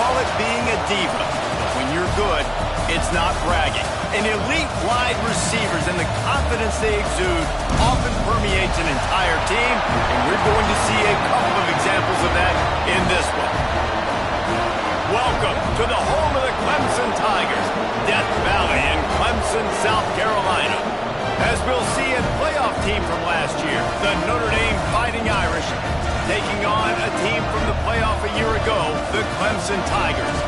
call it being a diva. But when you're good, it's not bragging. And elite wide receivers and the confidence they exude often permeates an entire team, and we're going to see a couple of examples of that in this one. Welcome to the home of the Clemson Tigers, Death Valley in Clemson, South Carolina. As we'll see a playoff team from last year, the Notre Dame Fighting Irish, taking on a team from the playoff a year ago, the Clemson Tigers.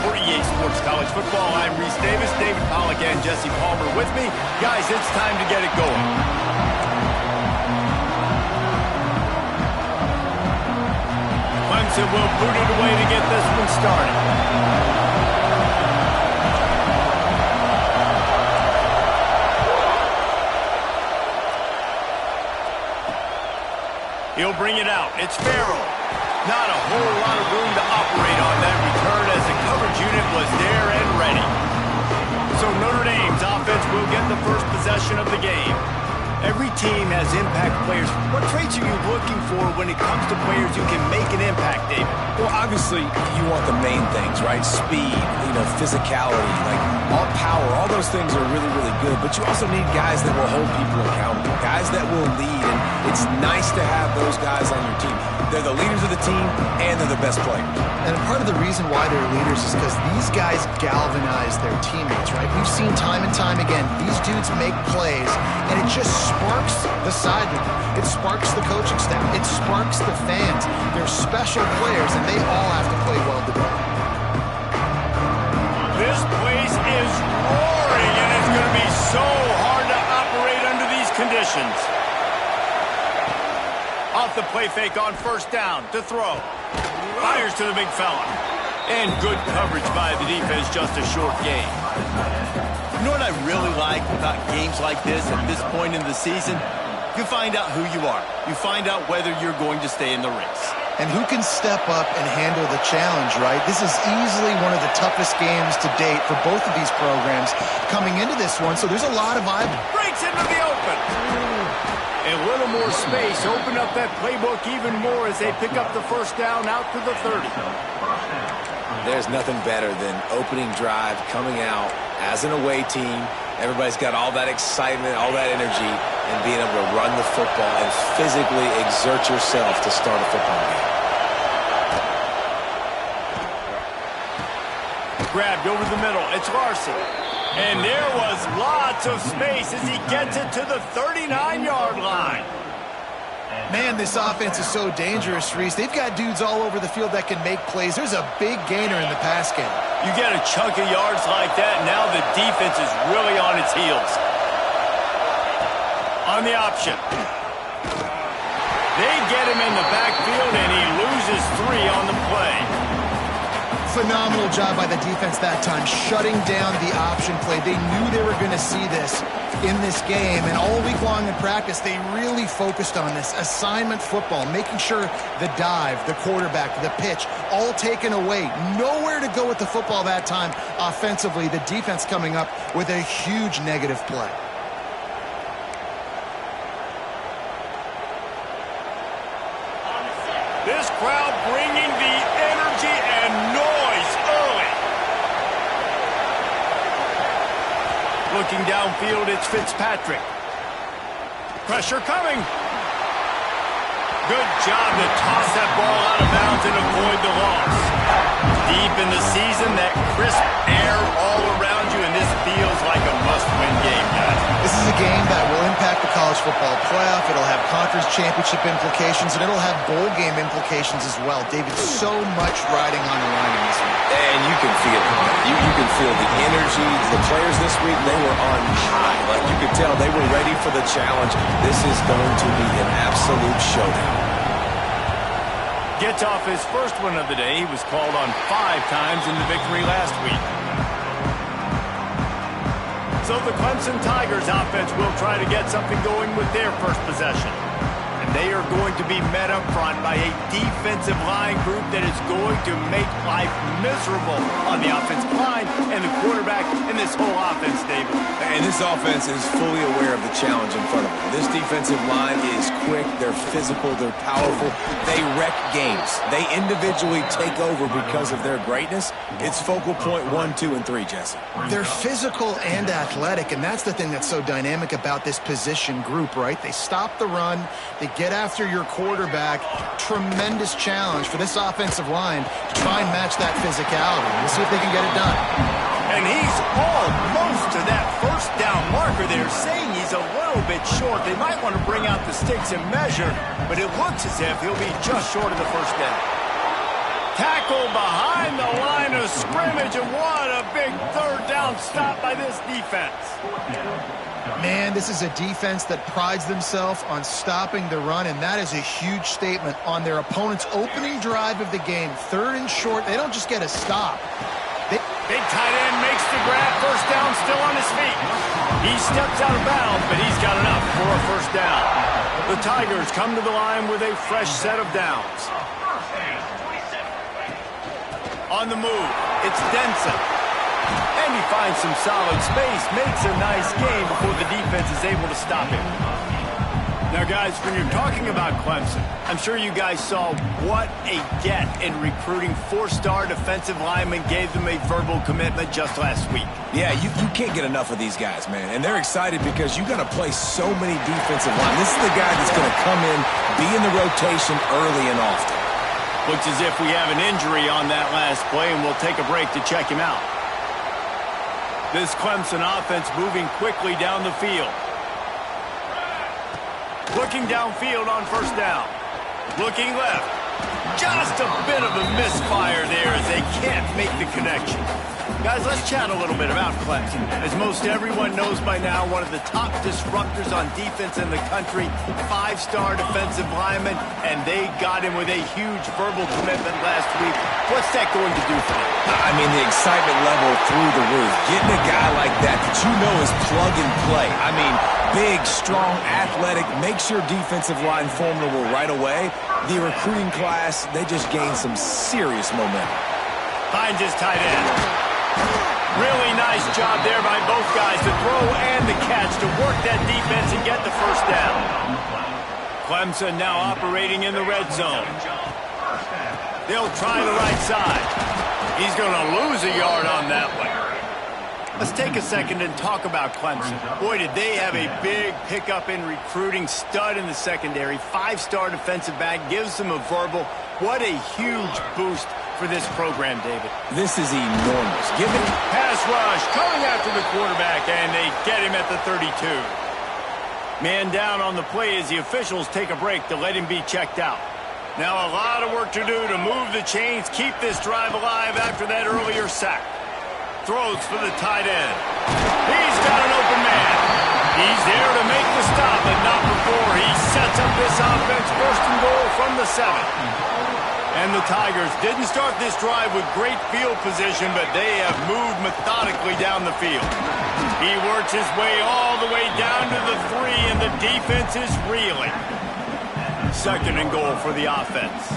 For EA Sports College Football, I'm Reese Davis, David Pollack, and Jesse Palmer with me. Guys, it's time to get it going. Clemson will boot it away to get this one started. He'll bring it out. It's Farrell. Not a whole lot of room to operate on that return as the coverage unit was there and ready. So Notre Dame's offense will get the first possession of the game. Every team has impact players. What traits are you looking for when it comes to players who can make an impact, David? Well, obviously, you want the main things, right? Speed, physicality, like all power. All those things are really, really good. But you also need guys that will hold people accountable, guys that will lead. And it's nice to have those guys on your team. They're the leaders of the team, and they're the best players. And part of the reason why they're leaders is because these guys galvanize their teammates, right? We've seen time and time again, these dudes make plays, and it just sparks the sideline. It sparks the coaching staff. It sparks the fans. They're special players, and they all have to play well together. This place is roaring, and it's going to be so hard to operate under these conditions. Off the play fake on first down to throw. Fires to the big fella. And good coverage by the defense, just a short game. You know what I really like about games like this at this point in the season? You find out who you are. You find out whether you're going to stay in the race. And who can step up and handle the challenge, right? This is easily one of the toughest games to date for both of these programs coming into this one, so there's a lot of eyeballs. Breaks into the open. A little more space, open up that playbook even more as they pick up the first down out to the 30. There's nothing better than opening drive, coming out as an away team. Everybody's got all that excitement, all that energy, and being able to run the football and physically exert yourself to start a football game. Grabbed over the middle. It's Larson. And there was lots of space as he gets it to the 39-yard line. Man, this offense is so dangerous, Reese. They've got dudes all over the field that can make plays. There's a big gainer in the pass game. You get a chunk of yards like that, now the defense is really on its heels. On the option. They get him in the backfield, and he loses 3 on the play. Phenomenal job by the defense that time, shutting down the option play. They knew they were going to see this in this game, and all week long in practice, they really focused on this assignment football, making sure the dive, the quarterback, the pitch, all taken away. Nowhere to go with the football that time offensively. The defense coming up with a huge negative play. This crowd bringing the energy and noise early. Looking downfield, it's Fitzpatrick. Pressure coming. Good job to toss that ball out of bounds and avoid the loss. Deep in the season, that crisp air all around you, and this feels like a must-win game, guys. This is a game that will impact the college football playoff. It'll have conference championship implications, and it'll have bowl game implications as well. David, so much riding on the line in this one. And you can feel it. You can feel the energy. The players this week, they were on high. Like you could tell, they were ready for the challenge. This is going to be an absolute showdown. Gets off his first one of the day. He was called on 5 times in the victory last week. So the Clemson Tigers offense will try to get something going with their first possession. And they are going to be met up front by a defensive line group that is going to make life miserable on the offensive line and the quarterback and this whole offense, David. And this offense is fully aware of the challenge in front of them. This defensive line is quick, they're physical, they're powerful. They wreck games. They individually take over because of their greatness. It's focal point 1, 2, and 3, Jesse. They're physical and athletic, and that's the thing that's so dynamic about this position group, right? They stop the run, they get after your quarterback. Tremendous challenge for this offensive line to try and match that physicality. We'll see if they can get it done. And he's almost to that first down marker there, saying he's a little bit short. They might want to bring out the sticks and measure, but it looks as if he'll be just short of the first down. Tackle behind the line of scrimmage, and what a big third down stop by this defense. Man, this is a defense that prides themselves on stopping the run, and that is a huge statement on their opponent's opening drive of the game. Third and short, they don't just get a stop. Big tight end makes the grab, first down, still on his feet. He steps out of bounds, but he's got enough for a first down. The Tigers come to the line with a fresh set of downs. On the move, it's Denson. And he finds some solid space, makes a nice game before the defense is able to stop him. Now, guys, when you're talking about Clemson, I'm sure you guys saw what a get in recruiting. 4-star defensive linemen gave them a verbal commitment just last week. Yeah, you can't get enough of these guys, man. And they're excited because you're going to play so many defensive linemen. This is the guy that's going to come in, be in the rotation early and often. Looks as if we have an injury on that last play, and we'll take a break to check him out. This Clemson offense moving quickly down the field. Looking downfield on first down. Looking left. Just a bit of a misfire there as they can't make the connection. Guys, let's chat a little bit about Clemson. As most everyone knows by now, one of the top disruptors on defense in the country, 5-star defensive lineman, and they got him with a huge verbal commitment last week. What's that going to do for them? I mean, the excitement level through the roof. Getting a guy like that you know is plug and play. I mean, big, strong, athletic, makes your defensive line formidable right away. The recruiting class, they just gained some serious momentum. Finds his tight end. Really nice job there by both guys to throw and the catch to work that defense and get the first down. Clemson now operating in the red zone. They'll try the right side. He's going to lose a yard on that one. Let's take a second and talk about Clemson. Boy, did they have a big pickup in recruiting. Stud in the secondary. 5-star defensive back. Gives them a verbal. What a huge boost for this program, David. This is enormous. Pass rush coming after the quarterback, and they get him at the 32. Man down on the play as the officials take a break to let him be checked out. Now a lot of work to do to move the chains, keep this drive alive after that earlier sack. Throws for the tight end. He's got an open man. He's there to make the stop, but not before he sets up this offense. First and goal from the 7. And the Tigers didn't start this drive with great field position, but they have moved methodically down the field. He works his way all the way down to the 3, and the defense is reeling. Second and goal for the offense.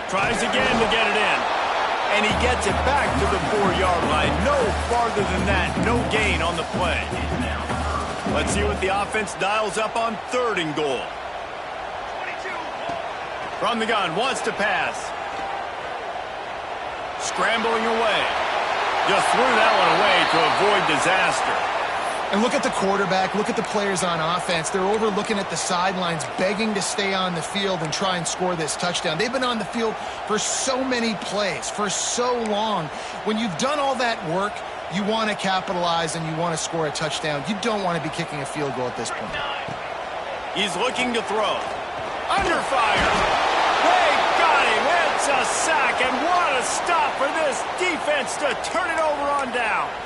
Tries again to get it in. And he gets it back to the 4-yard line. No farther than that. No gain on the play. Let's see what the offense dials up on third and goal. From the gun, wants to pass. Scrambling away. Just threw that one away to avoid disaster. And look at the quarterback, look at the players on offense. They're over looking at the sidelines, begging to stay on the field and try and score this touchdown. They've been on the field for so many plays, for so long. When you've done all that work, you want to capitalize and you want to score a touchdown. You don't want to be kicking a field goal at this point. He's looking to throw. Under fire. They got him. It's a sack, and what a stop for this defense to turn it over on downs.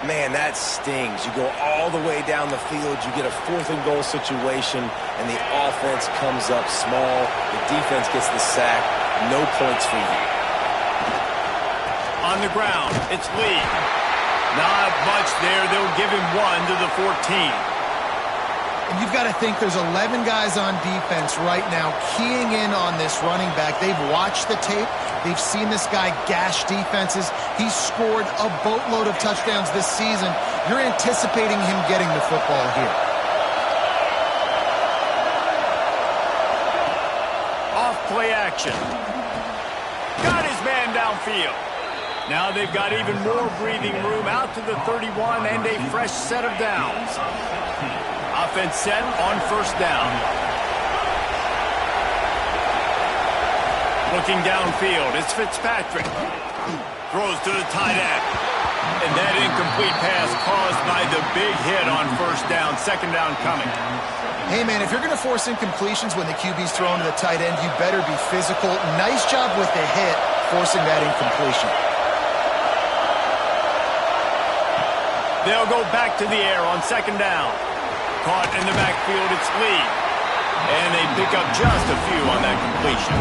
Man, that stings. You go all the way down the field, you get a 4th and goal situation, and the offense comes up small. The defense gets the sack. No points for you. On the ground, it's Lee. Not much there. They'll give him 1 to the 14. And you've got to think there's 11 guys on defense right now keying in on this running back. They've watched the tape. They've seen this guy gash defenses. He's scored a boatload of touchdowns this season. You're anticipating him getting the football here. Off play action. Got his man downfield. Now they've got even more breathing room out to the 31 and a fresh set of downs. Offense set on first down. Looking downfield, it's Fitzpatrick. Throws to the tight end. And that incomplete pass caused by the big hit on first down. Second down coming. Hey, man, if you're going to force incompletions when the QB's thrown to the tight end, you better be physical. Nice job with the hit, forcing that incompletion. They'll go back to the air on second down. Caught in the backfield, it's Lee. And they pick up just a few on that completion.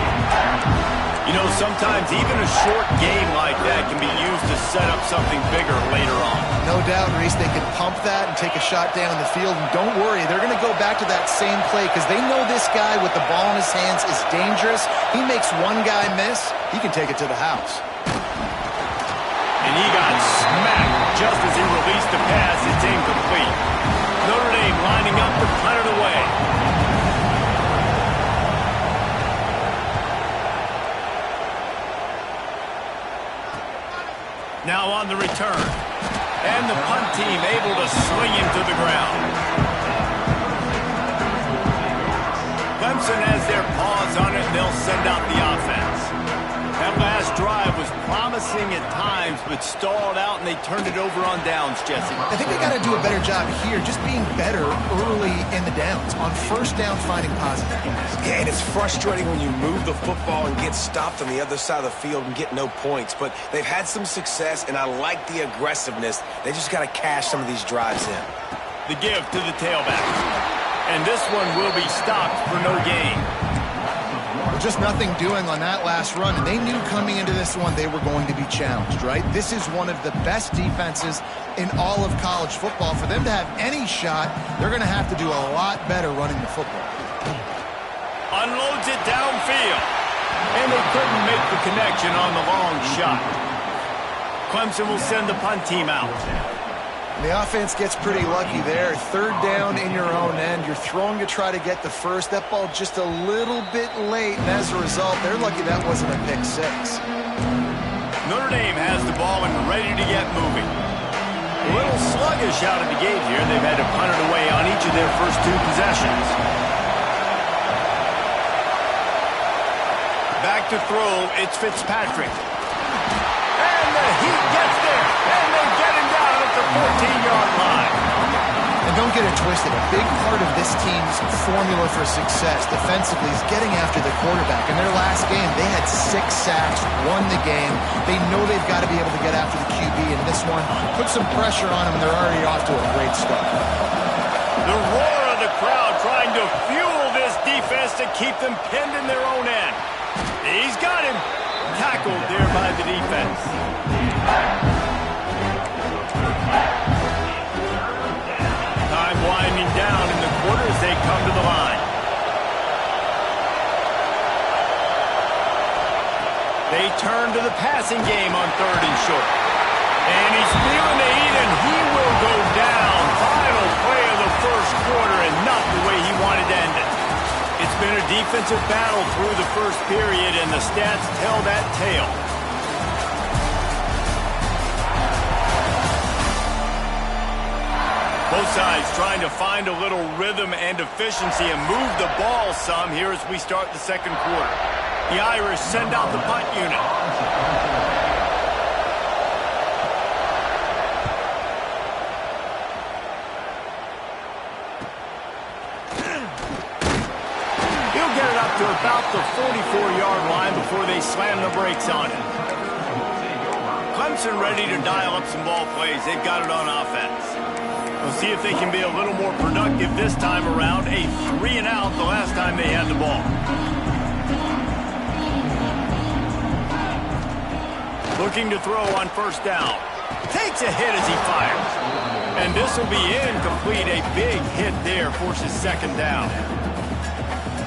You know, sometimes even a short game like that can be used to set up something bigger later on. No doubt, Reese, they can pump that and take a shot down the field. And don't worry, they're going to go back to that same play because they know this guy with the ball in his hands is dangerous. He makes one guy miss, he can take it to the house. And he got smacked just as he released the pass. It's incomplete. Notre Dame lining up to punt it away. Now on the return. And the punt team able to sling him to the ground. Clemson has their paws on it, and they'll send out the offense. That last drive was promising at times, but stalled out, and they turned it over on downs, Jesse. I think they got to do a better job here, just being better early in the downs. On first down, finding positive points. Yeah, and it's frustrating when you move the football and get stopped on the other side of the field and get no points. But they've had some success, and I like the aggressiveness. They just got to cash some of these drives in. The give to the tailback. And this one will be stopped for no gain. Just nothing doing on that last run, and they knew coming into this one they were going to be challenged, right? This is one of the best defenses in all of college football. For them to have any shot, they're going to have to do a lot better running the football. Unloads it downfield. And they couldn't make the connection on the long shot. Clemson will send the punt team out. The offense gets pretty lucky there. Third down in your own end. You're throwing to try to get the first. That ball just a little bit late, and as a result, they're lucky that wasn't a pick six. Notre Dame has the ball and ready to get moving. A little sluggish out of the gate here. They've had to punt it away on each of their first two possessions. Back to throw, it's Fitzpatrick. And the heat gets there, and they get him down at the 14-yard line. And don't get it twisted. A big part of this team's formula for success defensively is getting after the quarterback. In their last game, they had 6 sacks, won the game. They know they've got to be able to get after the QB, and this one put some pressure on them, and they're already off to a great start. The roar of the crowd trying to fuel this defense to keep them pinned in their own end. He's got him. Tackled there by the defense. Time winding down in the quarter as they come to the line. They turn to the passing game on third and short. And he's feeling the heat, and he will go down. Final play of the first quarter, and not the way he wanted to end it. It's been a defensive battle through the first period, and the stats tell that tale. Both sides trying to find a little rhythm and efficiency and move the ball some here as we start the second quarter. The Irish send out the punt unit. To about the 44-yard line before they slam the brakes on it. Clemson ready to dial up some ball plays. They've got it on offense. We'll see if they can be a little more productive this time around. A 3-and-out the last time they had the ball. Looking to throw on first down. Takes a hit as he fires. And this will be incomplete. A big hit there forces second down.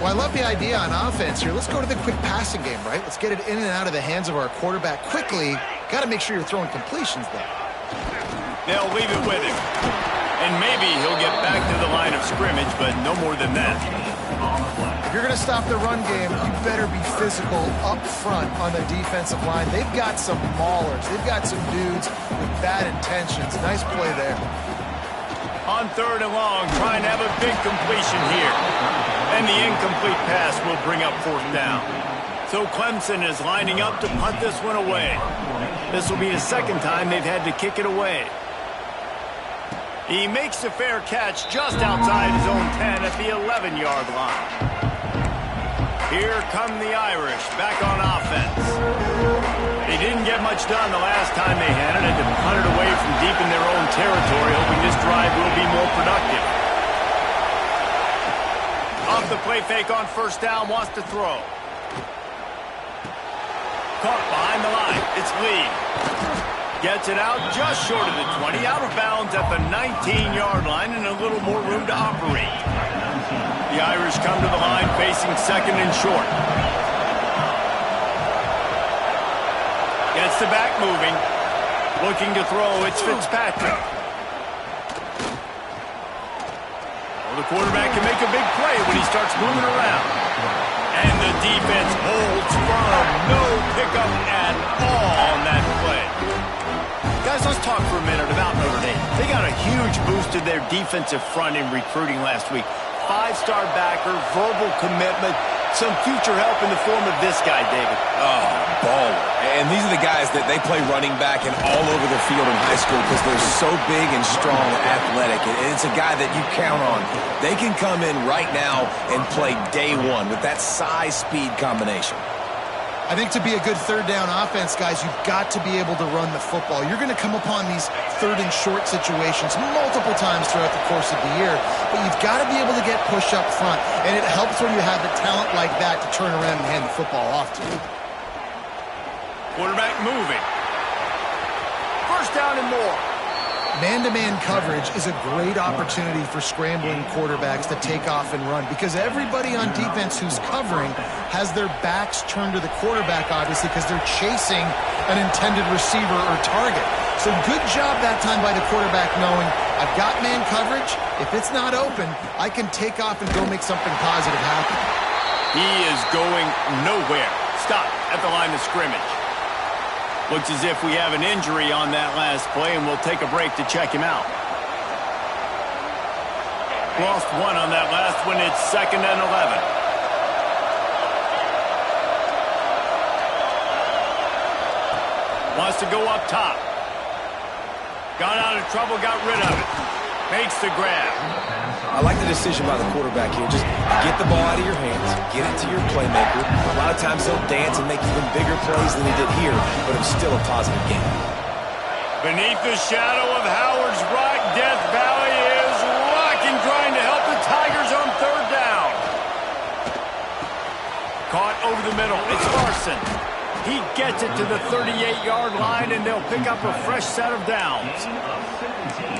Well, I love the idea on offense here. Let's go to the quick passing game, right? Let's get it in and out of the hands of our quarterback quickly. Got to make sure you're throwing completions, though. They'll leave it with him. And maybe he'll get back to the line of scrimmage, but no more than that. If you're going to stop the run game, you better be physical up front on the defensive line. They've got some maulers. They've got some dudes with bad intentions. Nice play there. On 3rd and long, trying to have a big completion here. And the incomplete pass will bring up 4th down. So Clemson is lining up to punt this one away. This will be the second time they've had to kick it away. He makes the fair catch just outside his own 10 at the 11-yard line. Here come the Irish back on offense. They didn't get much done the last time they had it, and to punt it away from deep in their own territory, hoping this drive will be more productive. Off the play fake on 1st down, wants to throw. Caught behind the line. It's Lee. Gets it out just short of the 20, out of bounds at the 19-yard line, and a little more room to operate. The Irish come to the line facing 2nd and short. Gets the back moving. Looking to throw, it's Fitzpatrick. Well, the quarterback can make a big play when he starts moving around. And the defense holds firm. No pickup at all on that play. Guys, let's talk for a minute about Notre Dame. They got a huge boost to their defensive front in recruiting last week. 5-star backer, verbal commitment, some future help in the form of this guy, David. Oh, baller. And these are the guys that they play running back and all over the field in high school because they're so big and strong and athletic. And it's a guy that you count on. They can come in right now and play day one with that size-speed combination. I think to be a good 3rd down offense, guys, you've got to be able to run the football. You're going to come upon these 3rd and short situations multiple times throughout the course of the year, but you've got to be able to get push up front, and it helps when you have the talent like that to turn around and hand the football off to you. Quarterback moving. 1st down and more. Man-to-man coverage is a great opportunity for scrambling quarterbacks to take off and run because everybody on defense who's covering has their backs turned to the quarterback, obviously, because they're chasing an intended receiver or target. So good job that time by the quarterback knowing I've got man coverage. If it's not open, I can take off and go make something positive happen. He is going nowhere. Stop at the line of scrimmage. Looks as if we have an injury on that last play, and we'll take a break to check him out. Lost one on that last one. It's 2nd and 11. Wants to go up top. Got out of trouble, got rid of it. Makes the grab. I like the decision by the quarterback here. Just get the ball out of your hands, get it to your playmaker. A lot of times they'll dance and make even bigger plays than he did here, but it was still a positive game. Beneath the shadow of Howard's Rock, Death Valley is rocking, trying to help the Tigers on 3rd down. Caught over the middle. It's Larson. He gets it to the 38-yard line, and they'll pick up a fresh set of downs.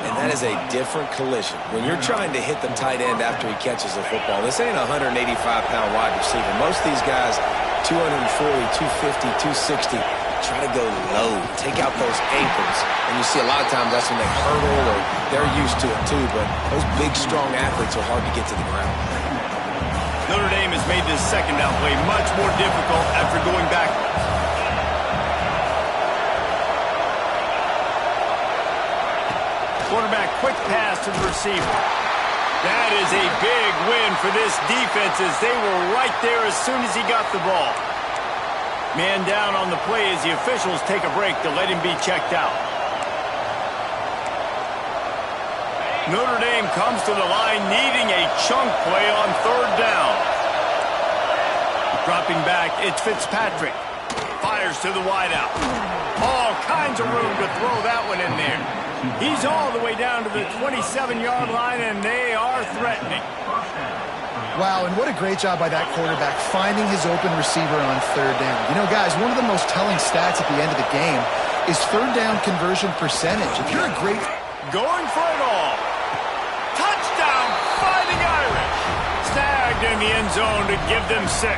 And that is a different collision. When you're trying to hit the tight end after he catches the football, this ain't a 185-pound wide receiver. Most of these guys, 240, 250, 260, try to go low, take out those ankles. And you see a lot of times that's when they hurdle or they're used to it too, but those big, strong athletes are hard to get to the ground. Notre Dame has made this 2nd down play much more difficult after going backwards. Quarterback, quick pass to the receiver. That is a big win for this defense as they were right there as soon as he got the ball. Man down on the play as the officials take a break to let him be checked out. Notre Dame comes to the line needing a chunk play on 3rd down. Dropping back, it's Fitzpatrick. Fires to the wideout. All kinds of room to throw that one in there. He's all the way down to the 27-yard line, and they are threatening. Wow, and what a great job by that quarterback finding his open receiver on third down. You know, guys, one of the most telling stats at the end of the game is third down conversion percentage. If you're a great... Going for it all. Touchdown, Fighting Irish. Snagged in the end zone to give them 6.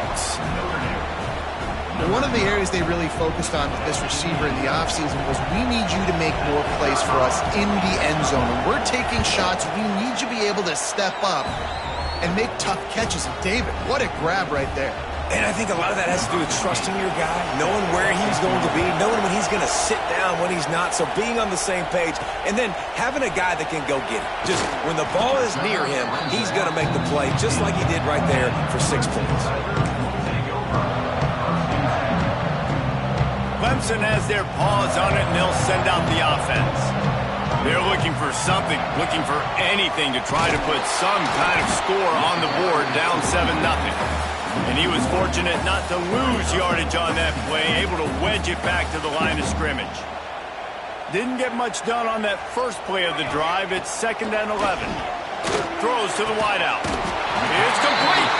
One of the areas they really focused on with this receiver in the offseason was we need you to make more plays for us in the end zone. When we're taking shots, we need you to be able to step up and make tough catches. And David, what a grab right there. And I think a lot of that has to do with trusting your guy, knowing where he's going to be, knowing when he's going to sit down, when he's not, so being on the same page, and then having a guy that can go get it. Just when the ball is near him, he's going to make the play, just like he did right there for 6 points. Clemson has their paws on it, and they'll send out the offense. They're looking for something, looking for anything to try to put some kind of score on the board, down 7-0. And he was fortunate not to lose yardage on that play, able to wedge it back to the line of scrimmage. Didn't get much done on that first play of the drive. It's 2nd and 11. Throws to the wideout. It's complete.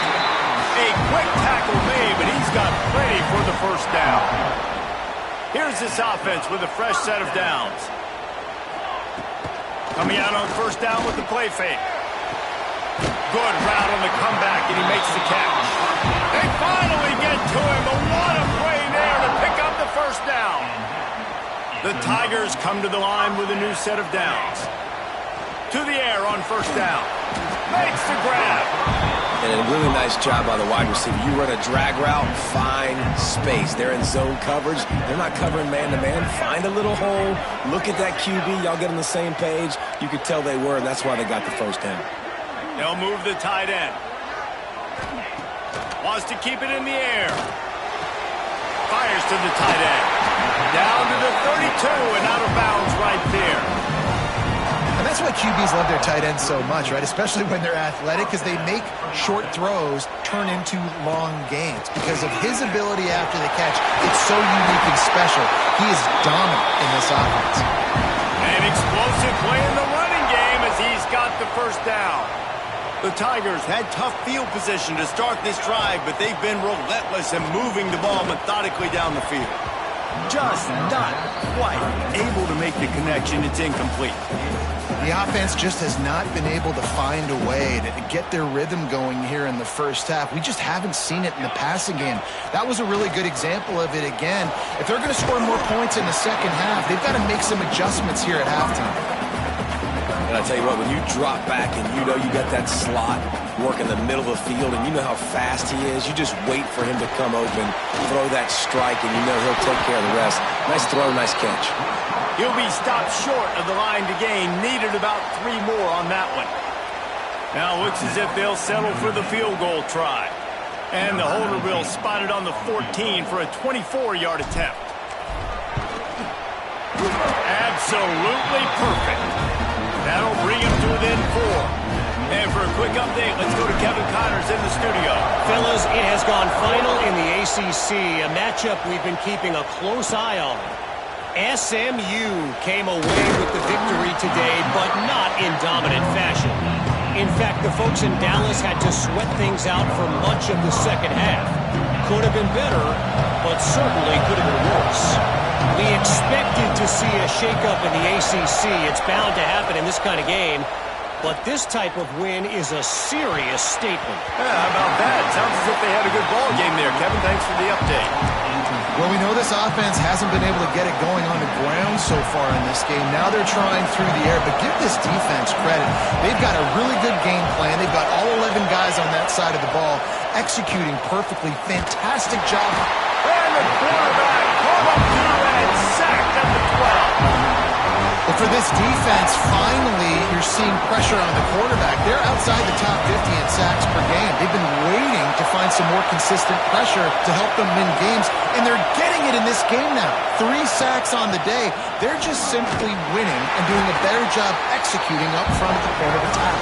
A quick tackle made, but he's got plenty for the first down. Here's this offense with a fresh set of downs. Coming out on first down with the play fake. Good route on the comeback, and he makes the catch. They finally get to him, but what a play there to pick up the first down. The Tigers come to the line with a new set of downs. To the air on first down. Makes the grab. And a really nice job by the wide receiver. You run a drag route, find space. They're in zone coverage. They're not covering man-to-man. Find a little hole. Look at that QB. Y'all get on the same page. You could tell they were, and that's why they got the first down. They'll move the tight end. Wants to keep it in the air. Fires to the tight end. Down to the 32 and out of bounds right there. And that's why QBs love their tight ends so much, right? Especially when they're athletic, because they make short throws turn into long gains. Because of his ability after the catch, it's so unique and special. He is dominant in this offense. An explosive play in the running game as he's got the first down. The Tigers had tough field position to start this drive, but they've been relentless in moving the ball methodically down the field. Just not quite able to make the connection. It's incomplete. The offense just has not been able to find a way to get their rhythm going here in the first half. We just haven't seen it in the passing game. That was a really good example of it again. If they're going to score more points in the second half, they've got to make some adjustments here at halftime. And I tell you what, when you drop back and you know you got that slot work in the middle of the field and you know how fast he is, you just wait for him to come open, throw that strike, and you know he'll take care of the rest. Nice throw, nice catch. He'll be stopped short of the line to gain. Needed about 3 more on that one. Now looks as if they'll settle for the field goal try. And the holder will spot it on the 14 for a 24-yard attempt. Absolutely perfect. That'll bring him to within 4. And for a quick update, let's go to Kevin Connors in the studio. Fellas, it has gone final in the ACC, a matchup we've been keeping a close eye on. SMU came away with the victory today, but not in dominant fashion. In fact, the folks in Dallas had to sweat things out for much of the second half. Could have been better, but certainly could have been worse. We expected to see a shakeup in the ACC. It's bound to happen in this kind of game. But this type of win is a serious statement. Yeah, how about that? Sounds as if they had a good ball game there. Kevin, thanks for the update. Well, we know this offense hasn't been able to get it going on the ground so far in this game. Now they're trying through the air, but give this defense credit. They've got a really good game plan. They've got all 11 guys on that side of the ball executing perfectly. Fantastic job. And the quarterback caught up to and sacked at the 12. But for this defense, finally, you're seeing pressure on the quarterback. They're outside the top 50 in sacks per game. They've been waiting to find some more consistent pressure to help them win games, and they're getting it in this game now. 3 sacks on the day. They're just simply winning and doing a better job executing up front at the point of attack.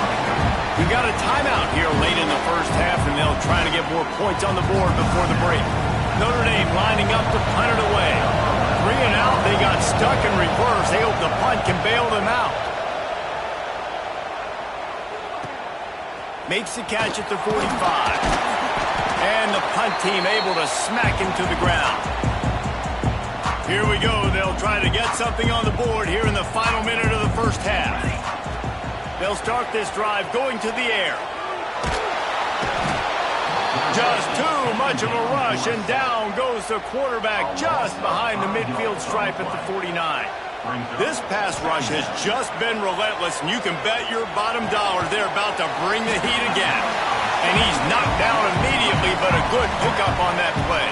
We got a timeout here late in the first half, and they'll try to get more points on the board before the break. Notre Dame lining up to punt it away. 3 and out, they got stuck in reverse. They hope the punt can bail them out. Makes the catch at the 45. And the punt team able to smack him to the ground. Here we go. They'll try to get something on the board here in the final minute of the first half. They'll start this drive going to the air. Just too much of a rush, and down goes the quarterback just behind the midfield stripe at the 49. This pass rush has just been relentless, and you can bet your bottom dollar they're about to bring the heat again. And he's knocked down immediately, but a good pickup on that play.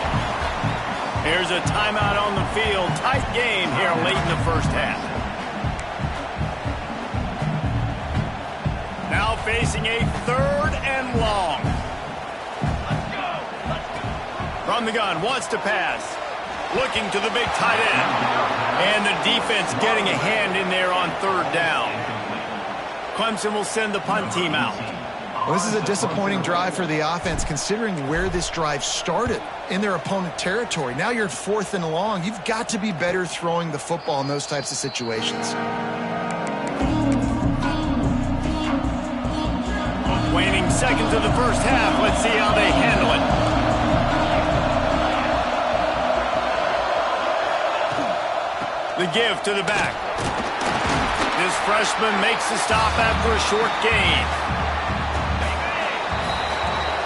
Here's a timeout on the field. Tight game here late in the first half. Now facing a 3rd and long. From the gun, wants to pass. Looking to the big tight end. And the defense getting a hand in there on 3rd down. Clemson will send the punt team out. Well, this is a disappointing drive for the offense considering where this drive started in their opponent territory. Now you're at 4th and long. You've got to be better throwing the football in those types of situations. Waning seconds of the first half. Let's see how they handle it. The give to the back. This freshman makes the stop after a short gain.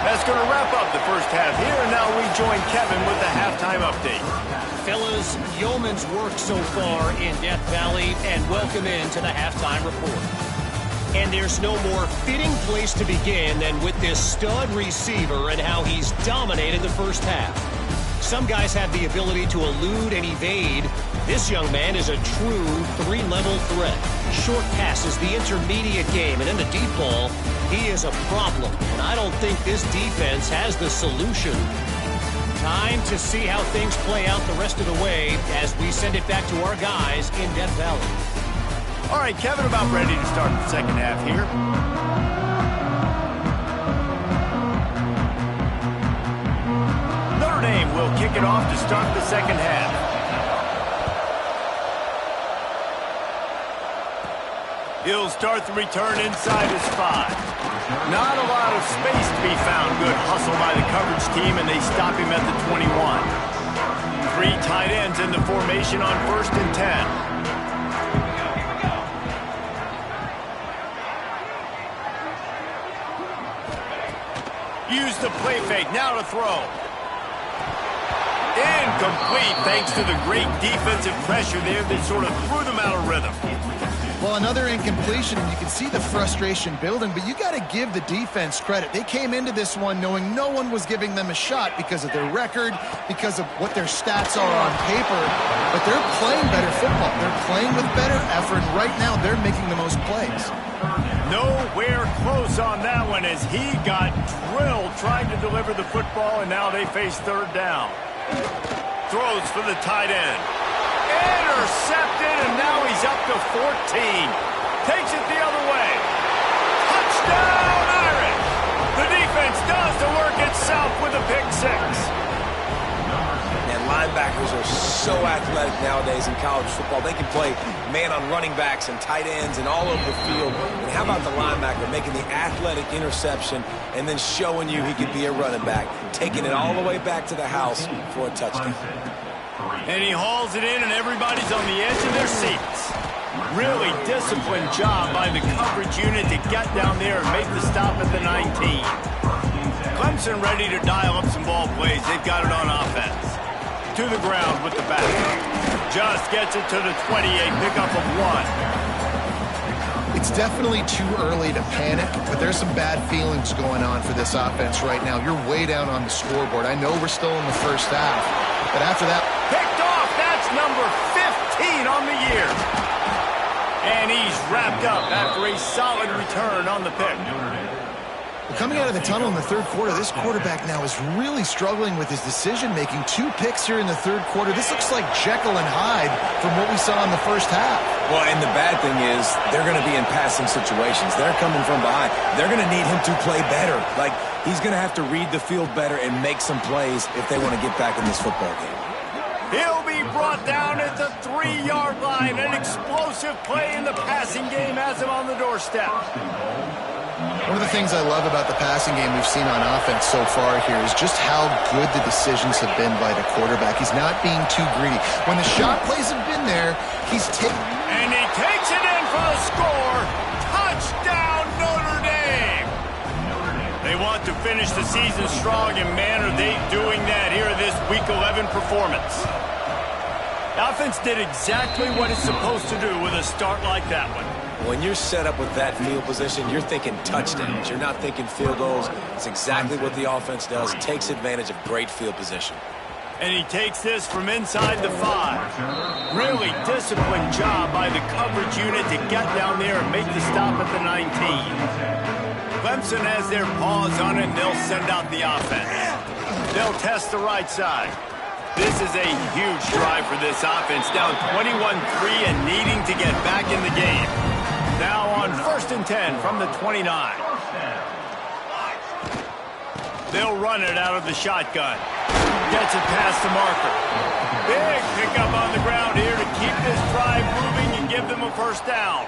That's going to wrap up the first half here, and now we join Kevin with the halftime update. Fellas, yeoman's work so far in Death Valley, and welcome into the halftime report. And there's no more fitting place to begin than with this stud receiver and how he's dominated the first half. Some guys have the ability to elude and evade. This young man is a true 3-level threat. Short passes, the intermediate game, and then the deep ball, he is a problem. And I don't think this defense has the solution. Time to see how things play out the rest of the way as we send it back to our guys in Death Valley. All right, Kevin, about ready to start the second half here. Notre Dame will kick it off to start the second half. He'll start the return inside his 5. Not a lot of space to be found. Good hustle by the coverage team, and they stop him at the 21. 3 tight ends in the formation on 1st and 10. Use the play fake. Now to throw. Incomplete thanks to the great defensive pressure there that sort of threw them out of rhythm. Well, another incompletion, and you can see the frustration building, but you got to give the defense credit. They came into this one knowing no one was giving them a shot because of their record, because of what their stats are on paper, but they're playing better football. They're playing with better effort, and right now they're making the most plays. Nowhere close on that one as he got drilled trying to deliver the football, and now they face 3rd down. Throws for the tight end. Intercepted, and now he's up to 14. Takes it the other way. Touchdown, Irish! The defense does the work itself with a pick 6. And linebackers are so athletic nowadays in college football. They can play man on running backs and tight ends and all over the field. And how about the linebacker making the athletic interception and then showing you he could be a running back, taking it all the way back to the house for a touchdown. And he hauls it in, and everybody's on the edge of their seats. Really disciplined job by the coverage unit to get down there and make the stop at the 19. Clemson ready to dial up some ball plays. They've got it on offense. To the ground with the back. Just gets it to the 28, pickup of 1. It's definitely too early to panic, but there's some bad feelings going on for this offense right now. You're way down on the scoreboard. I know we're still in the first half, but after that... Picked off! That's number 15 on the year. And he's wrapped up after a solid return on the pick. Well, coming out of the tunnel in the 3rd quarter, this quarterback now is really struggling with his decision-making. 2 picks here in the 3rd quarter. This looks like Jekyll and Hyde from what we saw in the first half. Well, and the bad thing is they're going to be in passing situations. They're coming from behind. They're going to need him to play better. Like, he's going to have to read the field better and make some plays if they want to get back in this football game. He'll be brought down at the 3-yard line. An explosive play in the passing game has him on the doorstep. One of the things I love about the passing game we've seen on offense so far here is just how good the decisions have been by the quarterback. He's not being too greedy. When the shot plays have been there, he's taking... And he takes it in for the score. Touchdown, Notre Dame. They want to finish the season strong, and man, are they doing that here in this Week 11 performance. The offense did exactly what it's supposed to do with a start like that one. When you're set up with that field position, you're thinking touchdowns. You're not thinking field goals. It's exactly what the offense does. Takes advantage of great field position. And he takes this from inside the 5. Really disciplined job by the coverage unit to get down there and make the stop at the 19. Clemson has their paws on it, and they'll send out the offense. They'll test the right side. This is a huge drive for this offense, down 21-3 and needing to get back in the game. Now on 1st and 10 from the 29. They'll run it out of the shotgun. Gets it past the marker. Big pickup on the ground here to keep this drive moving and give them a first down.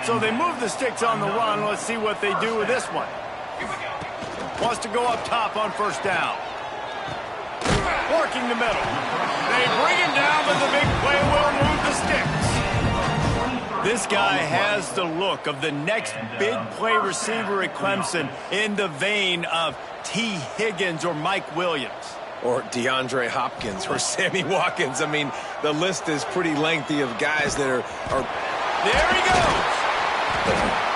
So they move the sticks on the run. Let's see what they do with this one. Wants to go up top on first down. Working the middle. They bring him down, but the big play will move the sticks. This guy has the look of the next big play receiver at Clemson, in the vein of T. Higgins or Mike Williams. Or DeAndre Hopkins or Sammy Watkins. I mean, the list is pretty lengthy of guys that are... There he goes.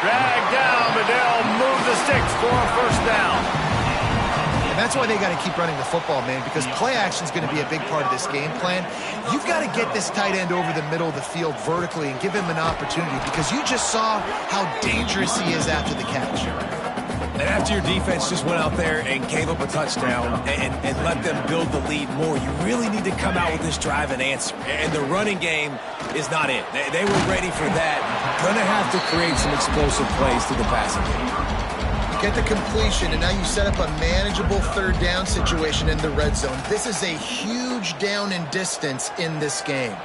Dragged down, but they'll move the sticks for a first down. And that's why they got to keep running the football, man, because play action is going to be a big part of this game plan. You've got to get this tight end over the middle of the field vertically and give him an opportunity, because you just saw how dangerous he is after the catch. And after your defense just went out there and gave up a touchdown and let them build the lead more, you really need to come out with this drive and answer. And the running game is not it. They were ready for that. Going to have to create some explosive plays through the passing game. Get the completion, and now you set up a manageable third down situation in the red zone. This is a huge down in distance in this game.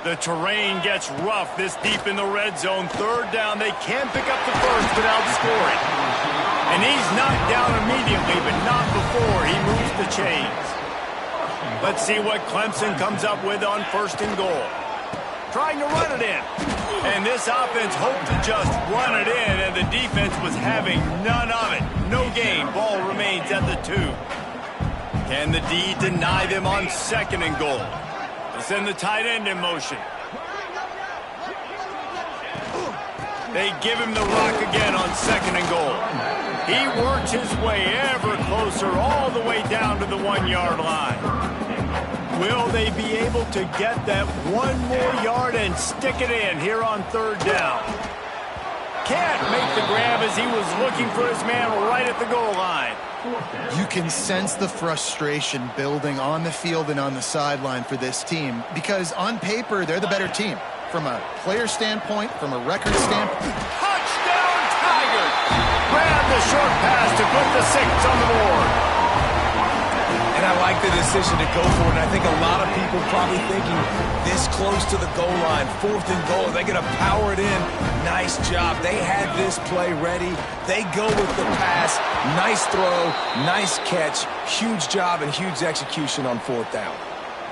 The terrain gets rough this deep in the red zone. Third down, they can pick up the first without scoring. And he's knocked down immediately, but not before he moves the chains. Let's see what Clemson comes up with on 1st and goal. Trying to run it in. And this offense hoped to just run it in, and the defense was having none of it. No gain. Ball remains at the 2. Can the D deny them on 2nd and goal? They send the tight end in motion. They give him the rock again on 2nd and goal. He works his way ever closer all the way down to the 1-yard line. Will they be able to get that one more yard and stick it in here on 3rd down? Can't make the grab as he was looking for his man right at the goal line. You can sense the frustration building on the field and on the sideline for this team, because on paper, they're the better team. From a player standpoint, from a record standpoint. Touchdown, Tigers! Grab the short pass to put the 6 on the board. And I like the decision to go for it. And I think a lot of people probably thinking this close to the goal line, 4th and goal, they're going to power it in. Nice job. They had this play ready. They go with the pass. Nice throw, nice catch. Huge job and huge execution on 4th down.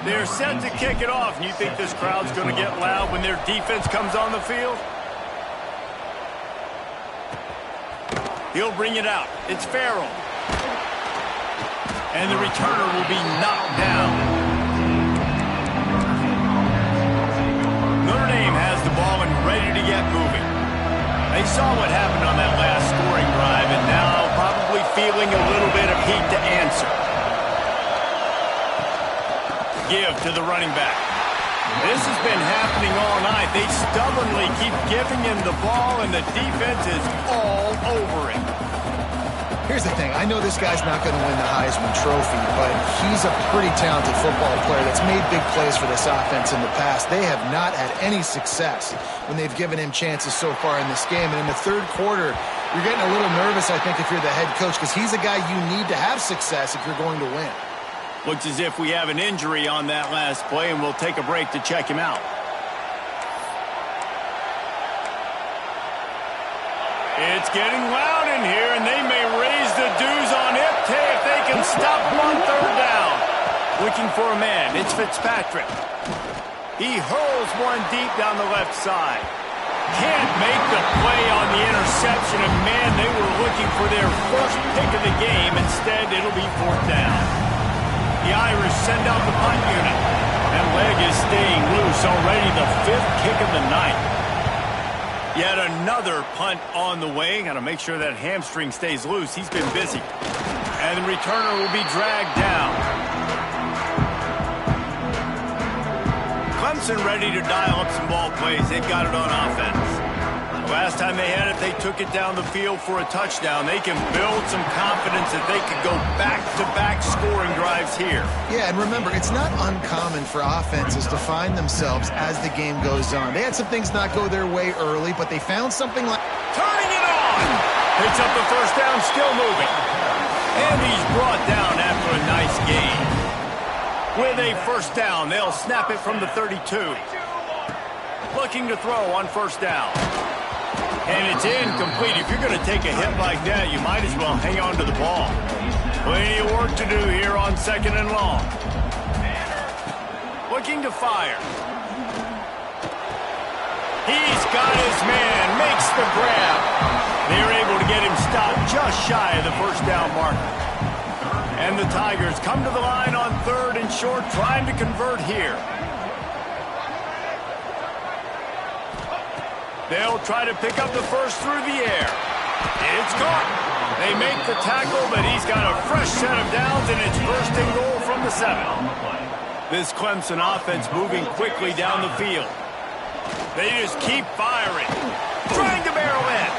They're set to kick it off. And you think this crowd's going to get loud when their defense comes on the field? He'll bring it out. It's Farrell. And the returner will be knocked down. Notre Dame has the ball and ready to get moving. They saw what happened on that last scoring drive, and now probably feeling a little bit of heat to answer. Give to the running back. This has been happening all night. They stubbornly keep giving him the ball, and the defense is all over it. Here's the thing. I know this guy's not going to win the Heisman Trophy, but he's a pretty talented football player that's made big plays for this offense in the past. They have not had any success when they've given him chances so far in this game. And in the 3rd quarter, you're getting a little nervous, I think, if you're the head coach, because he's a guy you need to have success if you're going to win. Looks as if we have an injury on that last play, and we'll take a break to check him out. It's getting loud in here, and they may raise the dues on it if they can stop him on third down. Looking for a man. It's Fitzpatrick. He hurls one deep down the left side. Can't make the play on the interception, and man, they were looking for their first pick of the game. Instead, it'll be fourth down. The Irish send out the punt unit. That leg is staying loose already, the fifth kick of the night. Yet another punt on the way. Got to make sure that hamstring stays loose. He's been busy. And the returner will be dragged down. Clemson ready to dial up some ball plays. They've got it on offense. The last time they had it, they took it down the field for a touchdown. They can build some confidence that they could go back-to-back scoring drives here. Yeah, and remember, it's not uncommon for offenses to find themselves as the game goes on. They had some things not go their way early, but they found something like... Turning it on! Picks up the first down, still moving. And he's brought down after a nice gain. With a first down, they'll snap it from the 32. Looking to throw on first down. And it's incomplete. If you're going to take a hit like that, you might as well hang on to the ball. Plenty of work to do here on second and long. Looking to fire. He's got his man, makes the grab. They're able to get him stopped just shy of the first down marker. And the Tigers come to the line on third and short, trying to convert here. They'll try to pick up the first through the air. It's caught. They make the tackle, but he's got a fresh set of downs, and it's first and goal from the 7. This Clemson offense moving quickly down the field. They just keep firing. Trying to barrel in.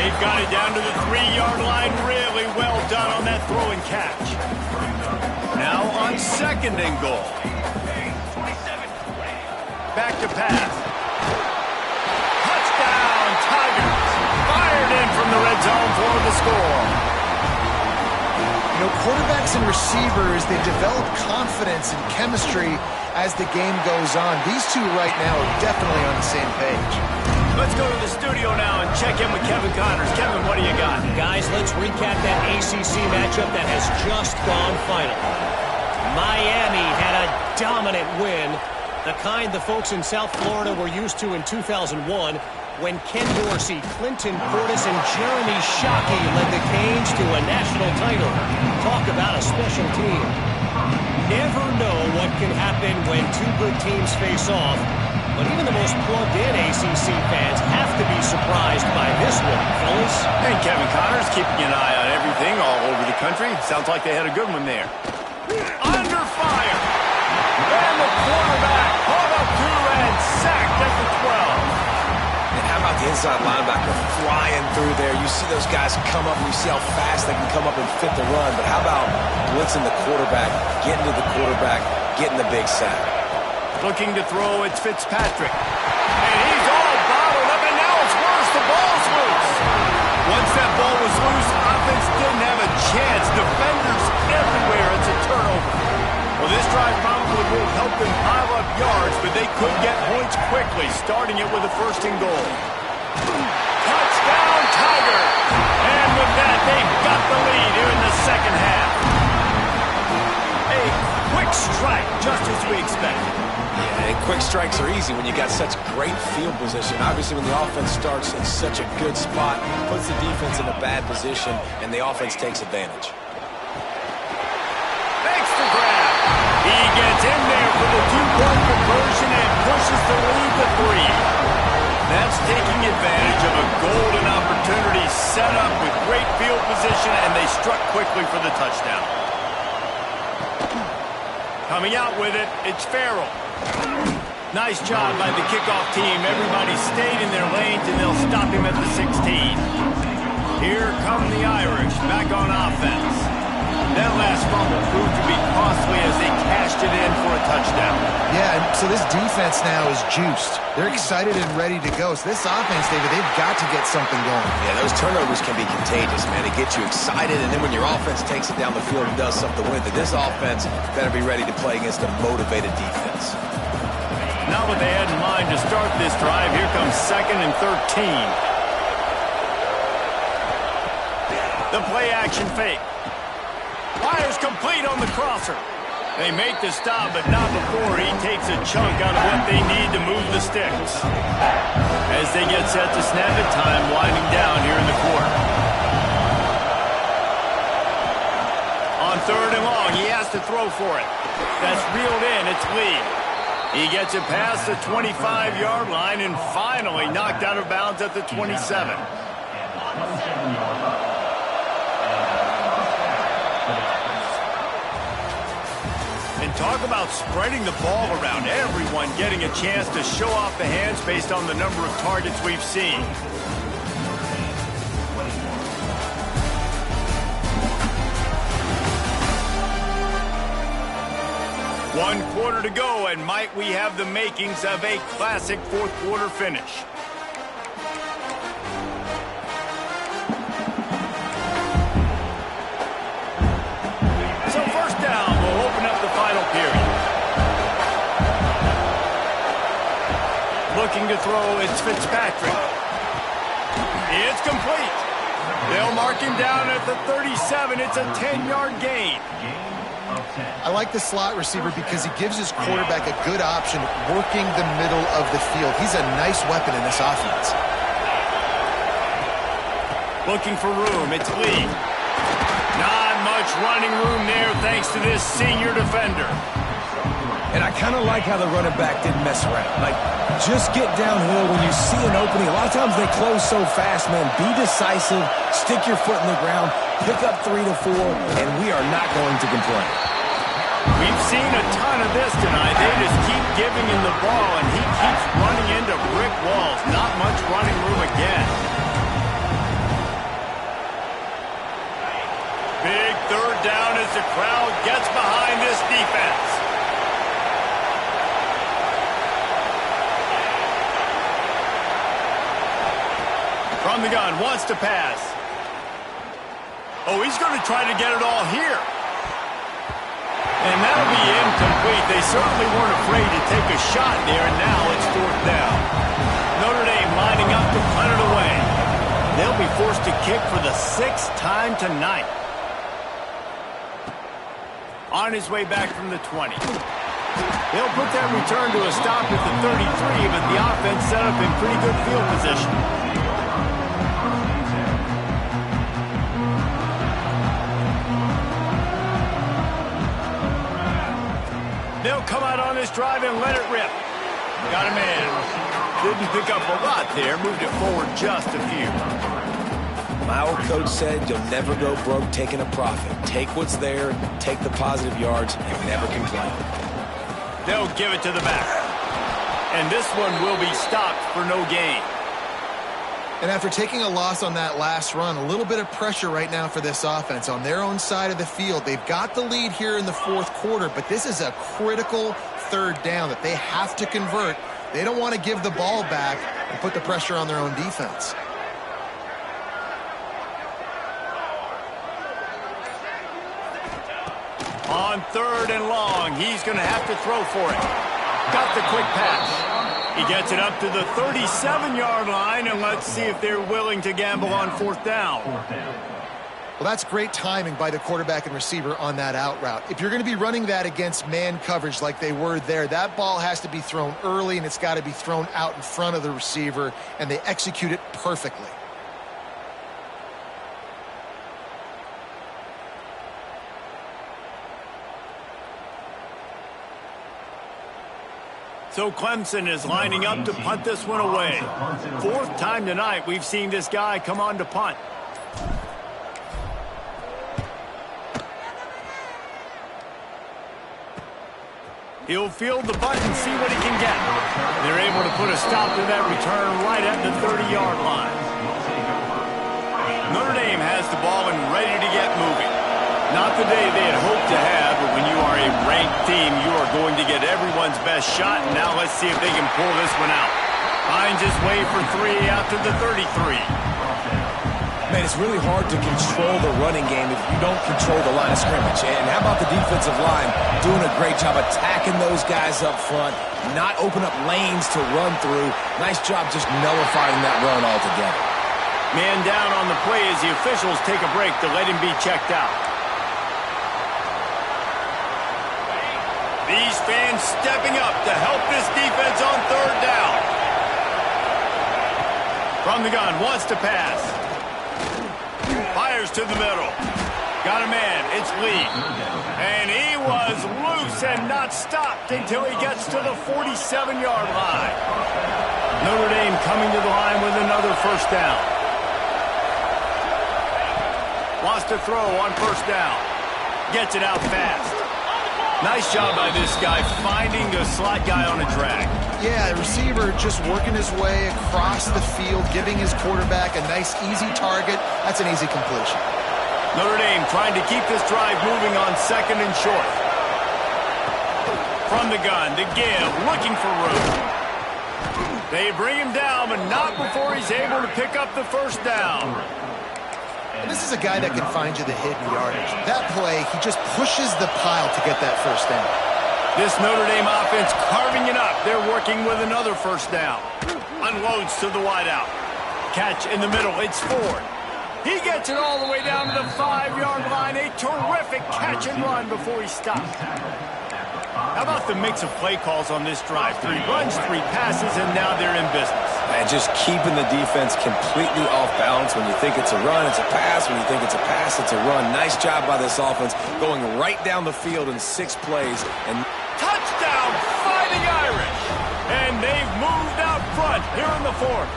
They've got it down to the 3-yard line. Really well done on that throw and catch. Now on second and goal. Back to pass. Tigers fired in from the red zone for the score. You know, quarterbacks and receivers, they develop confidence and chemistry as the game goes on. These two right now are definitely on the same page. Let's go to the studio now and check in with Kevin Connors. Kevin, what do you got? Guys, let's recap that ACC matchup that has just gone final. Miami had a dominant win, the kind the folks in South Florida were used to in 2001, when Ken Dorsey, Clinton Portis, and Jeremy Shockey led the Canes to a national title. Talk about a special team. Never know what can happen when two good teams face off, but even the most plugged-in ACC fans have to be surprised by this one, fellas. And Kevin Connors keeping an eye on everything all over the country. Sounds like they had a good one there. Under fire. And the quarterback caught up to and sacked at the 12. And how about the inside linebacker flying through there? You see those guys come up, and you see how fast they can come up and fit the run. But how about blitzing the quarterback, getting to the quarterback, getting the big sack? Looking to throw, it's Fitzpatrick. And he's all bottled up, and now it's worse. The ball's loose. Once that ball was loose, offense didn't have a chance. Defenders everywhere. It's a turnover. Well, this drive probably will help them pile up yards, but they could get points quickly, starting it with a first and goal. Touchdown, Tiger! And with that, they've got the lead here in the second half. A quick strike, just as we expected. Yeah, and quick strikes are easy when you got such great field position. Obviously, when the offense starts in such a good spot, puts the defense in a bad position, and the offense takes advantage. Thanks for grab. He gets in there for the two-point conversion and pushes the lead to 3. That's taking advantage of a golden opportunity set up with great field position, and they struck quickly for the touchdown. Coming out with it, it's Farrell. Nice job by the kickoff team. Everybody stayed in their lanes, and they'll stop him at the 16. Here come the Irish back on offense. That last fumble proved to be costly as they cashed it in for a touchdown. Yeah, and so this defense now is juiced. They're excited and ready to go. So this offense, David, they've got to get something going. Yeah, those turnovers can be contagious, man. It gets you excited, and then when your offense takes it down the field and does something with it, this offense better be ready to play against a motivated defense. Not what they had in mind to start this drive. Here comes second and 13. The play action fake. Fires complete on the crosser. They make the stop, but not before he takes a chunk out of what they need to move the sticks. As they get set to snap it, time winding down here in the quarter. On 3rd and long, he has to throw for it. That's reeled in. It's Lee. He gets it past the 25-yard line and finally knocked out of bounds at the 27. And talk about spreading the ball around. Everyone getting a chance to show off the hands based on the number of targets we've seen. One quarter to go, and might we have the makings of a classic fourth quarter finish. So first down will open up the final period. Looking to throw, it's Fitzpatrick. It's complete. They'll mark him down at the 37. It's a 10-yard gain. I like the slot receiver because he gives his quarterback a good option working the middle of the field. He's a nice weapon in this offense. Looking for room, it's Lee. Not much running room there thanks to this senior defender. And I kind of like how the running back didn't mess around. Like, just get downhill when you see an opening. A lot of times they close so fast, man. Be decisive, stick your foot in the ground, pick up 3 to 4, and we are not going to complain. We've seen a ton of this tonight. They just keep giving him the ball, and he keeps running into brick walls. Not much running room again. Big 3rd down as the crowd gets behind this defense. From the gun, wants to pass. Oh, he's going to try to get it all here. And that'll be incomplete. They certainly weren't afraid to take a shot there, and now it's 4th down. Notre Dame lining up to punt it away. They'll be forced to kick for the 6th time tonight. On his way back from the 20. They'll put that return to a stop at the 33, but the offense set up in pretty good field position. They'll come out on this drive and let it rip. Got a man. Didn't pick up a lot there. Moved it forward just a few. My old coach said you'll never go broke taking a profit. Take what's there, take the positive yards, and never complain. They'll give it to the back. And this one will be stopped for no gain. And after taking a loss on that last run, a little bit of pressure right now for this offense on their own side of the field. They've got the lead here in the 4th quarter, but this is a critical 3rd down that they have to convert. They don't want to give the ball back and put the pressure on their own defense. On 3rd and long, he's going to have to throw for it. Got the quick pass. He gets it up to the 37-yard line, and let's see if they're willing to gamble on 4th down. Well, that's great timing by the quarterback and receiver on that out route. If you're going to be running that against man coverage like they were there, that ball has to be thrown early, and it's got to be thrown out in front of the receiver, and they execute it perfectly. So Clemson is lining up to punt this one away. 4th time tonight we've seen this guy come on to punt. He'll field the butt and see what he can get. They're able to put a stop to that return right at the 30-yard line. Notre Dame has the ball and ready to get moving. Not the day they had hoped to have, but when you are a ranked team, you are going to get everyone's best shot. And now let's see if they can pull this one out. Finds his way for 3 after the 33. Man, it's really hard to control the running game if you don't control the line of scrimmage. And how about the defensive line doing a great job attacking those guys up front, not open up lanes to run through. Nice job just nullifying that run altogether. Man down on the play as the officials take a break to let him be checked out. These fans stepping up to help this defense on third down. From the gun, wants to pass. Fires to the middle. Got a man, it's Lee. And he was loose and not stopped until he gets to the 47-yard line. Notre Dame coming to the line with another first down. Wants to throw on first down. Gets it out fast. Nice job by this guy finding the slot guy on a drag. Yeah, the receiver just working his way across the field, giving his quarterback a nice, easy target. That's an easy completion. Notre Dame trying to keep this drive moving on second and short. From the gun, to give, looking for room. They bring him down, but not before he's able to pick up the first down. And this is a guy that can find you the hidden yardage. That play, he just pushes the pile to get that first down. This Notre Dame offense carving it up. They're working with another first down. Unloads to the wideout. Catch in the middle, it's Ford. He gets it all the way down to the 5-yard line. A terrific catch and run before he stopped. How about the mix of play calls on this drive? 3 runs, 3 passes, and now they're in business. And just keeping the defense completely off balance. When you think it's a run, it's a pass. When you think it's a pass, it's a run. Nice job by this offense going right down the field in 6 plays. And touchdown, Fighting Irish. And they've moved out front here in the 4th.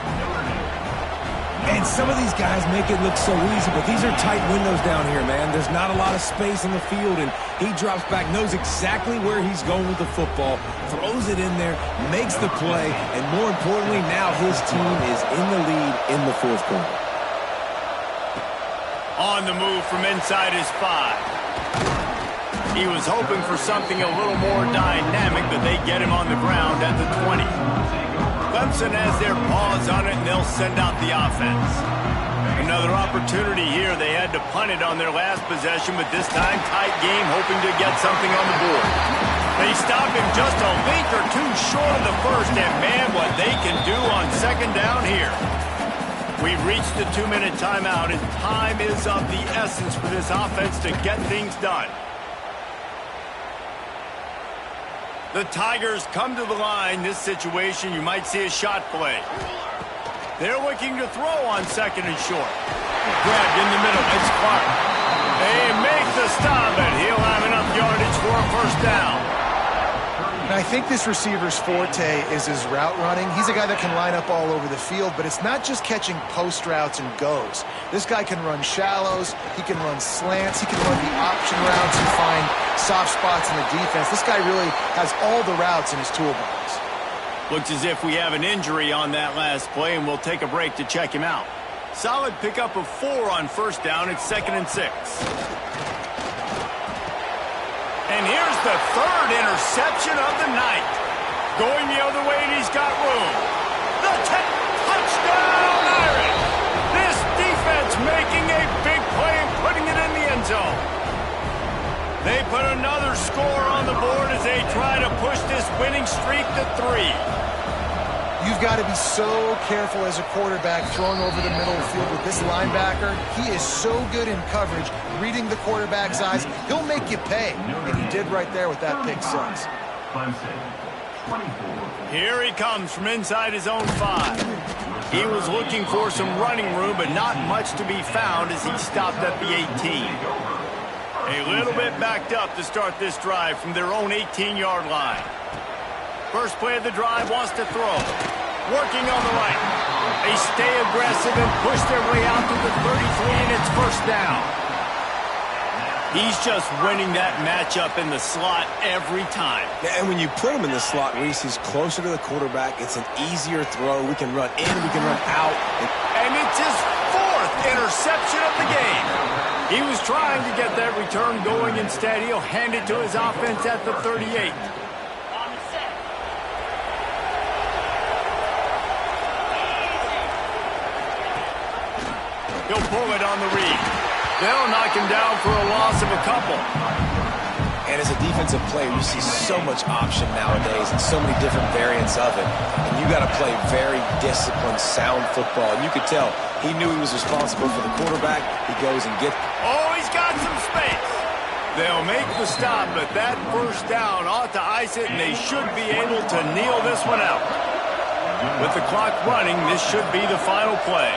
And some of these guys make it look so easy, but these are tight windows down here, man. There's not a lot of space on the field, and he drops back, knows exactly where he's going with the football, throws it in there, makes the play, and more importantly, now his team is in the lead in the 4th quarter. On the move from inside his 5. He was hoping for something a little more dynamic, but they get him on the ground at the 20. Clemson has their paws on it, and they'll send out the offense. Another opportunity here. They had to punt it on their last possession, but this time tight game, hoping to get something on the board. They stop him just a link or 2 short of the first, and man, what they can do on second down here. We've reached the 2-minute timeout, and time is of the essence for this offense to get things done. The Tigers come to the line. This situation, you might see a shot play. They're looking to throw on second and short. Grabbed in the middle. It's Clark. They make the stop, and he'll have enough yardage for a first down. And I think this receiver's forte is his route running. He's a guy that can line up all over the field, but it's not just catching post routes and goes. This guy can run shallows, he can run slants, he can run the option routes and find soft spots in the defense. This guy really has all the routes in his toolbox. Looks as if we have an injury on that last play, and we'll take a break to check him out. Solid pickup of 4 on first down. It's 2nd and 6. And here's the 3rd interception of the night. Going the other way, and he's got room. The touchdown Irish. This defense making a big play and putting it in the end zone. They put another score on the board as they try to push this winning streak to 3. You've got to be so careful as a quarterback throwing over the middle of the field with this linebacker. He is so good in coverage, reading the quarterback's eyes. He'll make you pay, and he did right there with that pick 6. Here he comes from inside his own 5. He was looking for some running room, but not much to be found as he stopped at the 18. A little bit backed up to start this drive from their own 18-yard line. First play of the drive, wants to throw. Working on the right. They stay aggressive and push their way out to the 33, and it's first down. He's just winning that matchup in the slot every time. Yeah, and when you put him in the slot, Reese, he's closer to the quarterback. It's an easier throw. We can run in, we can run out. And it's his 4th interception of the game. He was trying to get that return going. Instead, he'll hand it to his offense at the 38. He'll pull it on the read. They'll knock him down for a loss of a couple. And as a defensive player, you see so much option nowadays and so many different variants of it. And you got to play very disciplined, sound football. And you could tell he knew he was responsible for the quarterback. He goes and gets. Oh, he's got some space. They'll make the stop, but that first down ought to ice it, and they should be able to kneel this one out. With the clock running, this should be the final play.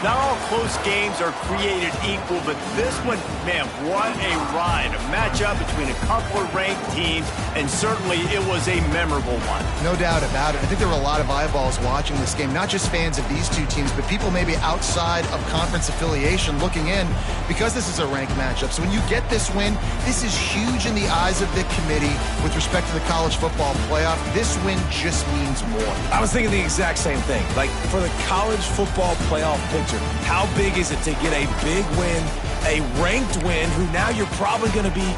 Not all close games are created equal, but this one, man, what a ride. A matchup between a couple of ranked teams, and certainly it was a memorable one. No doubt about it. I think there were a lot of eyeballs watching this game, not just fans of these two teams, but people maybe outside of conference affiliation looking in because this is a ranked matchup. So when you get this win, this is huge in the eyes of the committee with respect to the college football playoff. This win just means more. I was thinking the exact same thing. Like, for the college football playoff picture, how big is it to get a big win, a ranked win, who now you're probably going to be